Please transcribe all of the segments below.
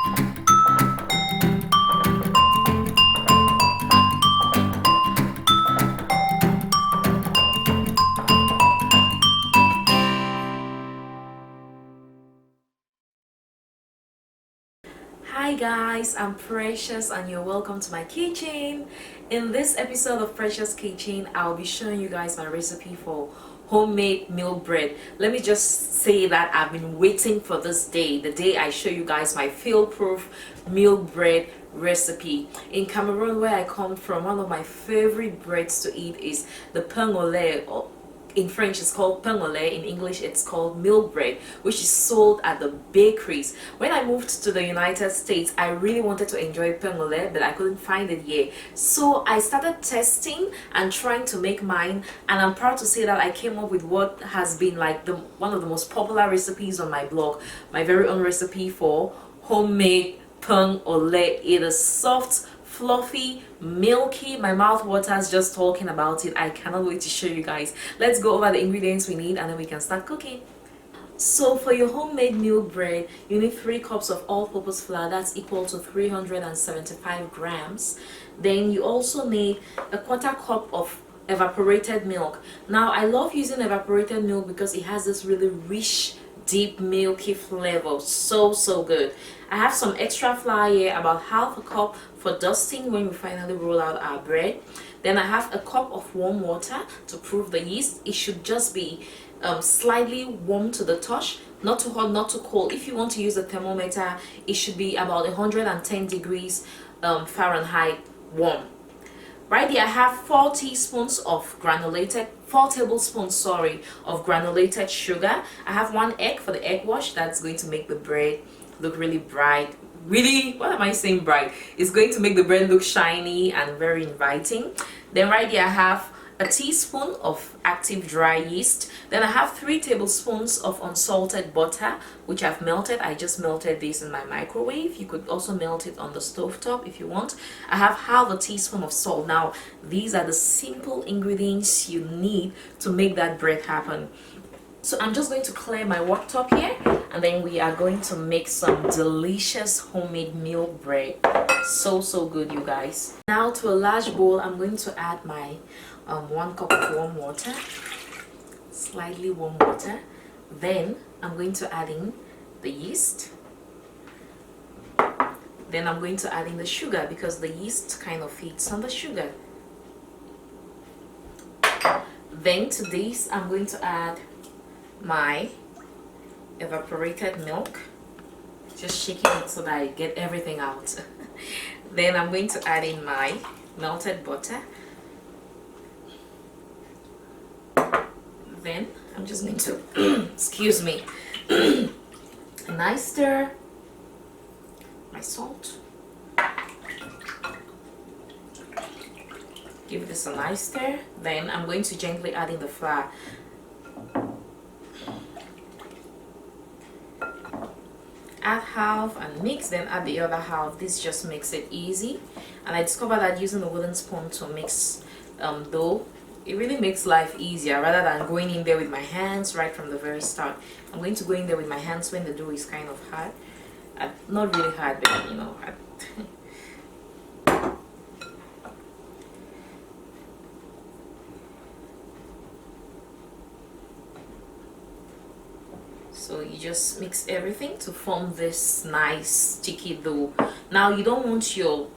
Hi guys, I'm Precious and you're welcome to my kitchen. In this episode of Precious Kitchen, I'll be showing you guys my recipe for homemade milk bread. Let me just say that I've been waiting for this day, the day I show you guys my fail-proof milk bread recipe. In Cameroon, where I come from, one of my favorite breads to eat is the pain au lait, or in French it's called pain au lait, in English it's called milk bread, which is sold at the bakeries. When I moved to the United States, I really wanted to enjoy pain au lait, but I couldn't find it here. So I started testing and trying to make mine, and I'm proud to say that I came up with what has been like one of the most popular recipes on my blog, my very own recipe for homemade pain au lait. It is soft, fluffy, milky. My mouth waters just talking about it. I cannot wait to show you guys. Let's go over the ingredients we need and then we can start cooking. So for your homemade milk bread, you need 3 cups of all-purpose flour. That's equal to 375 grams. Then you also need a 1/4 cup of evaporated milk. Now I love using evaporated milk because it has this really rich, deep, milky flavor. So good. I have some extra flour here, about 1/2 cup for dusting when we finally roll out our bread. Then I have a cup of warm water to proof the yeast. It should just be slightly warm to the touch, not too hot, not too cold. If you want to use a thermometer, it should be about 110 degrees Fahrenheit warm. Right here I have 4 tablespoons of granulated sugar. I have 1 egg for the egg wash. That's going to make the bread look really bright. Really, what am I saying bright? It's going to make the bread look shiny and very inviting. Then right here I have a teaspoon of active dry yeast. Then I have 3 tablespoons of unsalted butter, which I've melted. I just melted this in my microwave. You could also melt it on the stove top if you want. I have 1/2 teaspoon of salt. Now these are the simple ingredients you need to make that bread happen. So I'm just going to clear my worktop here, and then we are going to make some delicious homemade milk bread. So good, you guys. Now to a large bowl, I'm going to add my 1 cup of warm water, slightly warm water. Then I'm going to add in the yeast. Then I'm going to add in the sugar because the yeast kind of feeds on the sugar. Then to this, I'm going to add my evaporated milk, just shaking it so that I get everything out. Then I'm going to add in my melted butter. Then I'm just going to excuse me, a nice stir, my salt, give this a nice stir. Then I'm going to gently add in the flour. Add half and mix, then add the other half. This just makes it easy, and I discovered that using a wooden spoon to mix dough, it really makes life easier rather than going in there with my hands right from the very start. I'm going to go in there with my hands when the dough is kind of hard. Not really hard, but you know, so you just mix everything to form this nice sticky dough. Now you don't want your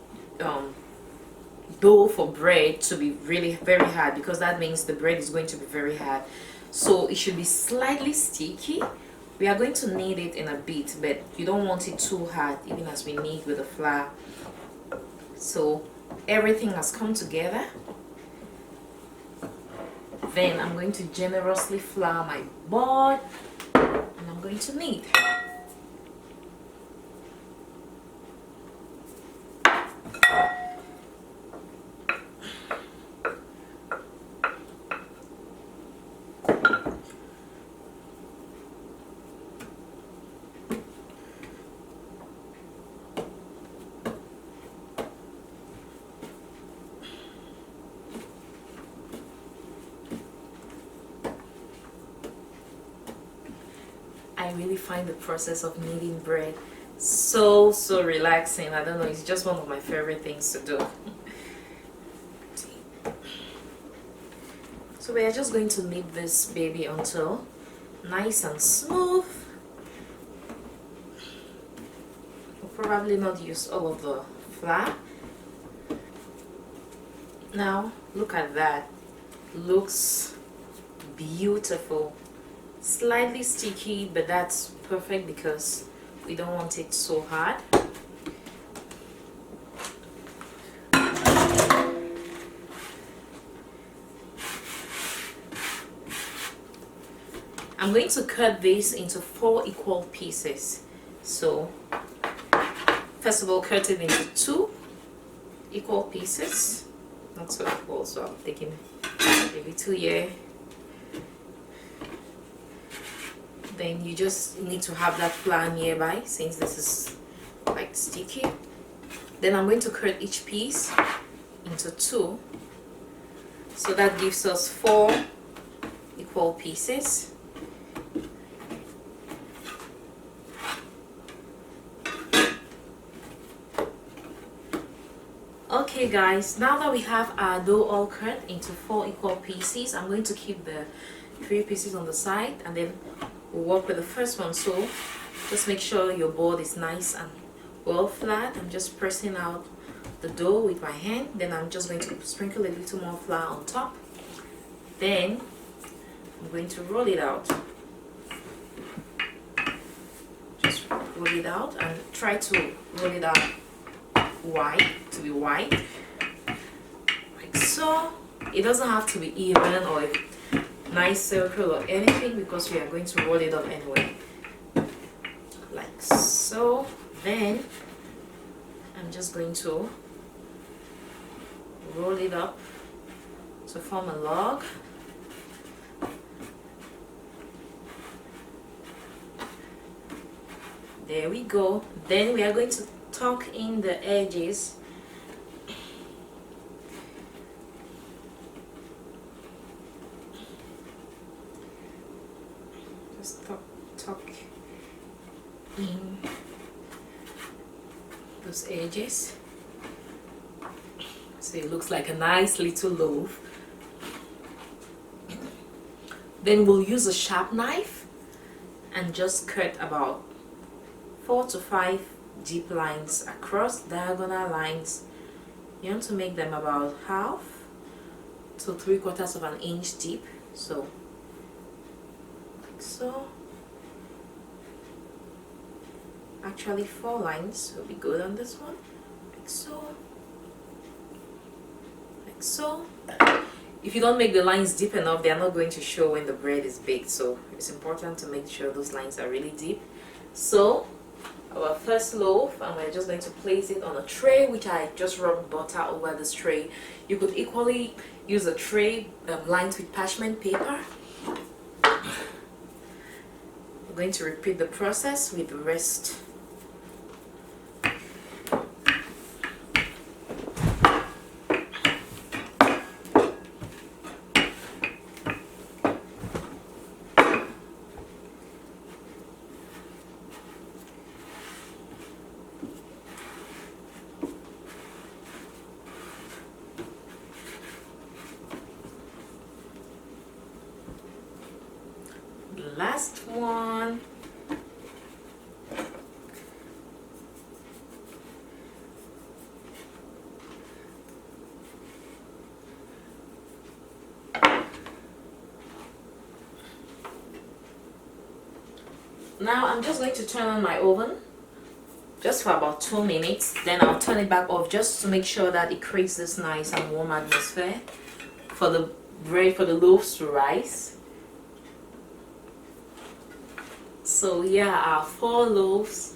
dough for bread to be really very hard, because that means the bread is going to be very hard. So it should be slightly sticky. We are going to knead it in a bit, but you don't want it too hard, even as we knead with the flour. So everything has come together. Then I'm going to generously flour my board, and I'm going to knead. I really find the process of kneading bread So relaxing. I don't know, it's just one of my favorite things to do. So we are just going to knead this baby until nice and smooth. We'll probably not use all of the flour. Now look at that, looks beautiful. Slightly sticky, but that's perfect because we don't want it so hard. I'm going to cut this into 4 equal pieces. So first of all, cut it into 2 equal pieces. Not so equal, so I'm taking maybe 2 here. Then you just need to have that flour nearby since this is like sticky. Then I'm going to cut each piece into 2, so that gives us 4 equal pieces. Okay guys, now that we have our dough all cut into 4 equal pieces, I'm going to keep the 3 pieces on the side and then we'll work with the first one. So just make sure your board is nice and well flat. I'm just pressing out the dough with my hand. Then I'm just going to sprinkle a little more flour on top. Then I'm going to roll it out. Just roll it out and try to roll it out wide, to be wide, like so. It doesn't have to be even or a nice circle or anything because we are going to roll it up anyway, like so. Then I'm just going to roll it up to form a log. There we go. Then we are going to tuck in the edges. Just tuck in those edges so it looks like a nice little loaf. Then we'll use a sharp knife and just cut about 4 to 5 deep lines across, diagonal lines. You want to make them about 1/2 to 3/4 of an inch deep, so like so. Actually 4 lines will be good on this one, like so, like so. If you don't make the lines deep enough, they are not going to show when the bread is baked, so it's important to make sure those lines are really deep. So our first loaf, and we're just going to place it on a tray, which I just rubbed butter over this tray. You could equally use a tray lined with parchment paper. We're going to repeat the process with the rest. Last one. Now I'm just going to turn on my oven just for about 2 minutes. Then I'll turn it back off just to make sure that it creates this nice and warm atmosphere for the bread, for the loaves to rise. So yeah, our 4 loaves.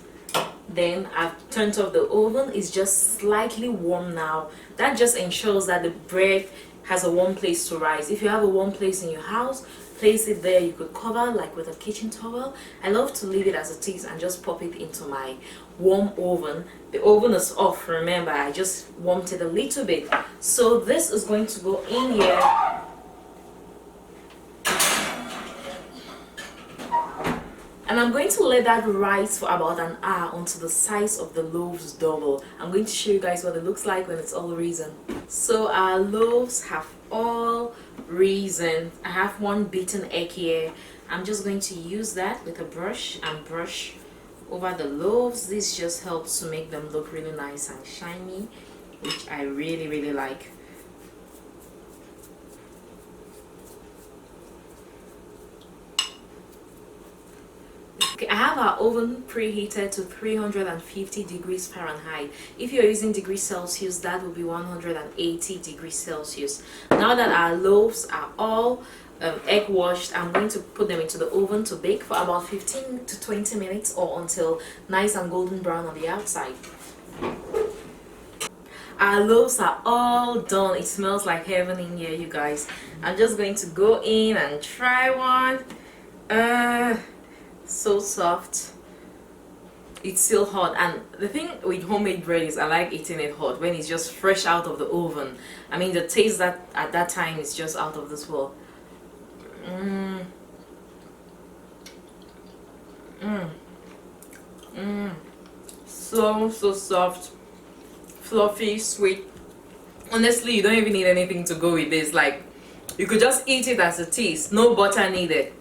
Then I've turned off the oven. It's just slightly warm now. That just ensures that the bread has a warm place to rise. If you have a warm place in your house, place it there. You could cover like with a kitchen towel. I love to leave it as it is and just pop it into my warm oven. The oven is off, remember, I just warmed it a little bit. So this is going to go in here. And And I'm going to let that rise for about an hour until the size of the loaves double. I'm going to show you guys what it looks like when it's all risen. So our loaves have all risen. I have one beaten egg here. I'm just going to use that with a brush and brush over the loaves. This just helps to make them look really nice and shiny, which I really like. Okay, I have our oven preheated to 350 degrees Fahrenheit. If you're using degrees Celsius, that will be 180 degrees Celsius. Now that our loaves are all egg washed, I'm going to put them into the oven to bake for about 15 to 20 minutes or until nice and golden brown on the outside. Our loaves are all done. It smells like heaven in here, you guys. I'm just going to go in and try one. So soft. It's still hot, and the thing with homemade bread is I like eating it hot when it's just fresh out of the oven. I mean, the taste that at that time is just out of this world. So soft, fluffy, sweet. Honestly, you don't even need anything to go with this. Like, you could just eat it as it is, no butter needed.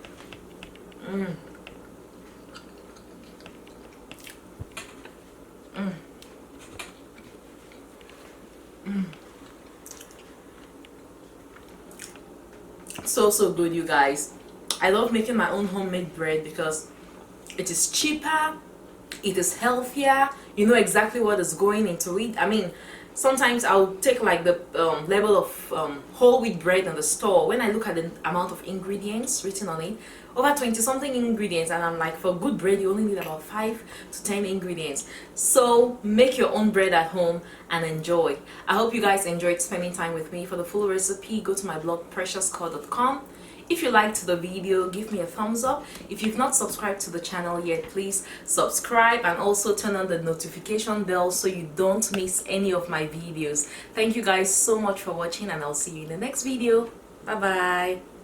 So good, you guys. I love making my own homemade bread because it is cheaper, it is healthier, you know exactly what is going into it. I mean, sometimes I'll take like the level of whole wheat bread in the store. When I look at the amount of ingredients written on it, over 20 something ingredients, and I'm like, for good bread you only need about 5 to 10 ingredients. So make your own bread at home and enjoy. I hope you guys enjoyed spending time with me. For the full recipe, go to my blog preciouscore.com. If you liked the video, give me a thumbs up. If you've not subscribed to the channel yet, please subscribe and also turn on the notification bell so you don't miss any of my videos. Thank you guys so much for watching, and I'll see you in the next video. Bye bye.